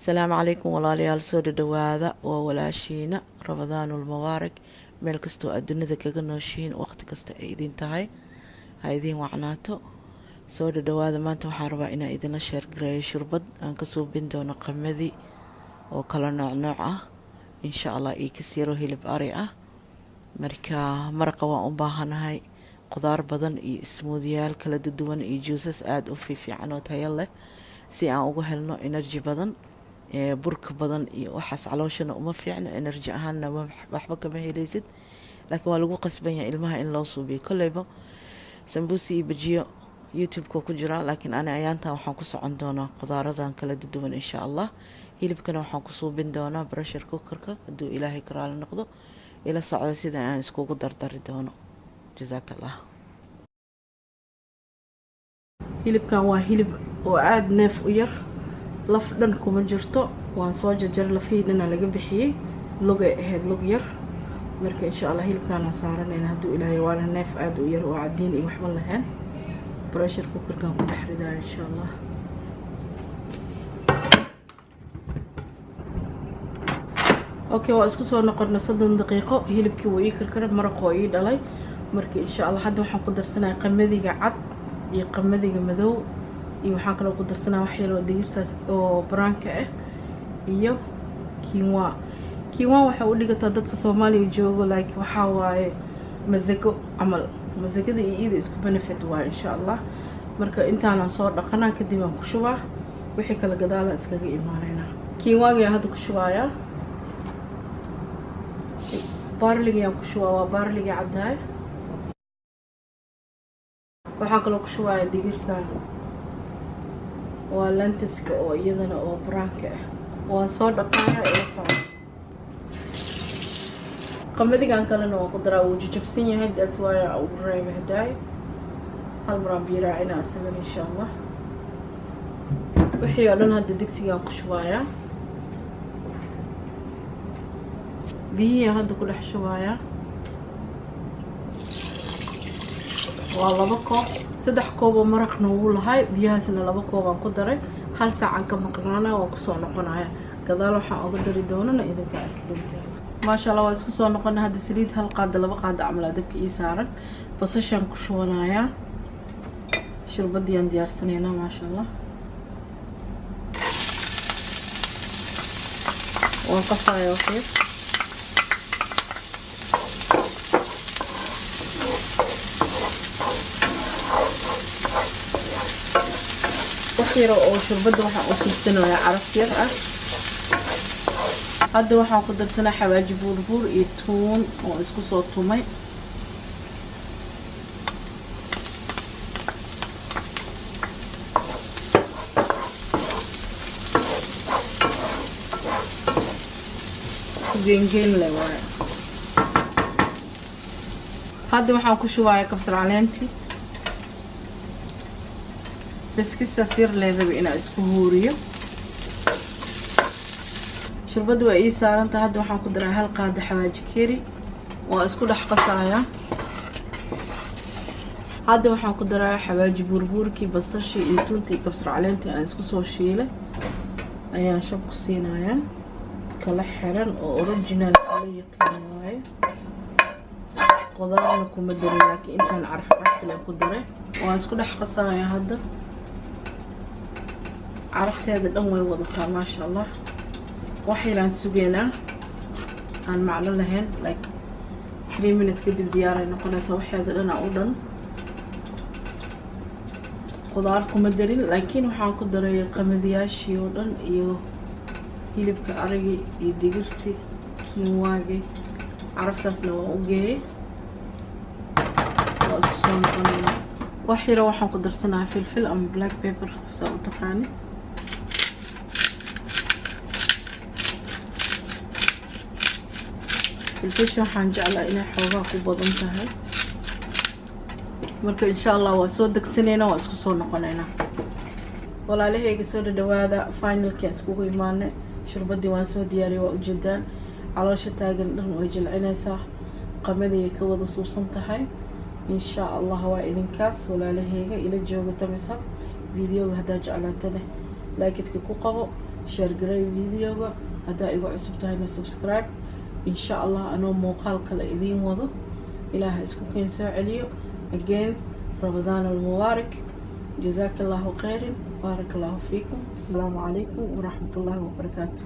السلام عليكم walaalayaal soo dhawaada waa walaashiina Ramadaanul Mubaarak meel kastoo aad dunida kaga nooshiin waqti kasta ay idin tahay ha idin wacnaato soo dhawaada maanta waxaan rabaa inaan idin share gareeyo shurbad aan ka soo bin doono qamadi oo kala nooc ah insha Allah ii kasiro hilib ari ah marka maraqa waan u baahanahay qudaar badan iyo smoothiyaal kala duwan iyo juices aad u fiican oo tayo leh si aan ugu helno energy badan burka badan iyo waxaas calooshana uma fiicna energy ahaanna waxba kama helaysid laakiin waa lagu qasban yahay ilmaha in loo suubiyo kolleyba sambusi iyo bajiyo youtube-ka ku jira laakiin ani ayaantan waxaan ku socon doonaa qudaaradan kala duwan insha Allah hilibkana waxaan ku suubin doonaa pressure cooker-ka hadduu ilaahay ka raali noqdo ila socda sida aan iskugu dardari doono jazakallah hilibkan waa hilib oo aad neef u yar laf dhan kuma jirto waan soo jarjar lafiidana laga bixiyay lug ahayd lug yar marka insha Allah hilibkan aan saaranayna hadduu ilaahay waana neef aad u yar oo cadiin iyo waxba lahayn pressure cooker-kan ku dhex ridaa insha Allah okay waa isku soo noqonnay 30 daqiiqo hilibkii wuu ii karkaray maraqoo ii dhalay marka insha Allah hadda waxaan ku darsanayaa qamadiga cad iyo qamadiga madow iyo waxaan kale ku darsanaa wax yar oo digirtaas oo baraanka ah iyo quinoa waxa u dhigataa dadka Soomaaliya joogo like waxa waaye mazago amal mazagada iyo iyada isku benefit waa insha Allah marka intaan soo dhaqanaa kadib aan ku shubaa wixii kala gadaala iskaga imaanayna quinoa hadda ku shubaaya barliga aan ku shubaa waa barliga cadaay waxaan kale ku shubaaya digirtan waa lantiska oo iyadana oo baraanka ah waan soo dhaqaaya ila socdo qamadigan kalena waan ku daraa wuu jajabsan yahay that's why aan ugu reebay hadaay hal maraan biiraa inaan asagan insha Allah wixii oo dhan hadda digsigaan ku shubaaya biyihi hadda ku dhex shubaaya waa 2 koob 3 koob oo maraqna wuu lahay biyahaasna 2 koob aan ku daray hal saac aan ka maqnaana waan ku soo noqonaya gadaal waxaan uga dari doonana idinka arki doontaan maasha Allah waa isku soo noqonay hadda saliid hal qaad 2 qaad camal dabka ii saaran basashan ku shubanaya shurbadii aan diyaarsanayna maasha Allah waan qasayo okay waxyar oo shurbada waxaan u siisanayaa caraf yar ah hadda waxaan ku darsanaa xawaaji buurbuur iyo tuun oo isku soo tumay gengeen le waaye hadda waxaan ku shubayaa kabsar caleenti بس كيسا سير لازم إنا اسكو هوريو شربت وإي سارنت هاد وحان قدرها هالقادة حواجي كيري واسكو دحقة سايا هاد وحان قدرها حواجي بوربوركي بصشي إيتونتي كبسر علينتي أنا اسكو سو شيلة أيان شبكو سينايا كلا حران أو أوريجينال كلي قيمواي قدرنا كومدري لكن انت نعرف عرفتي قدره واسكو دحقة سايا هاد عرفت هذا الأم وضعتها ما شاء الله وحيران سجينا عن معلوم لهن like 3 minutes كده بديارة نقول سوي هذا لنا أوضن خضاركم مدرين لكن وحان قدر قمدياش يوضن يو هيلب كأرجي يدقرتي كيواجي عرفت أصلا وأوجي وأسكسون قننا وحيرة وحان قدر صنع فلفل أم بلاك بيبر سو تقاني الفيش waxaan jeclaa inay xoogaa ku badan tahay marka insha Allah waa soo degsanayna waa isku soo noqonaynaa walaalahayga soo dhawaada finalka iskugu imaanay shurbadii waan soo diyaariyay waa ujeedaan caloosha taagan dhan way jilcinaysaa qamadii ka wada suusan tahay insha Allah waa idinkaas walaalahayga ila jooga tamisa فيديو هذا جعلتني لايكتك كوقو share garay videoga haddaa igu cusub tahayna subscribe insha allah anoo muuqaal kale idiin wado ilaaha isku keen soo celiyo again رمضان المبارك جزاك الله خير بارك الله فيكم السلام عليكم ورحمة الله وبركاته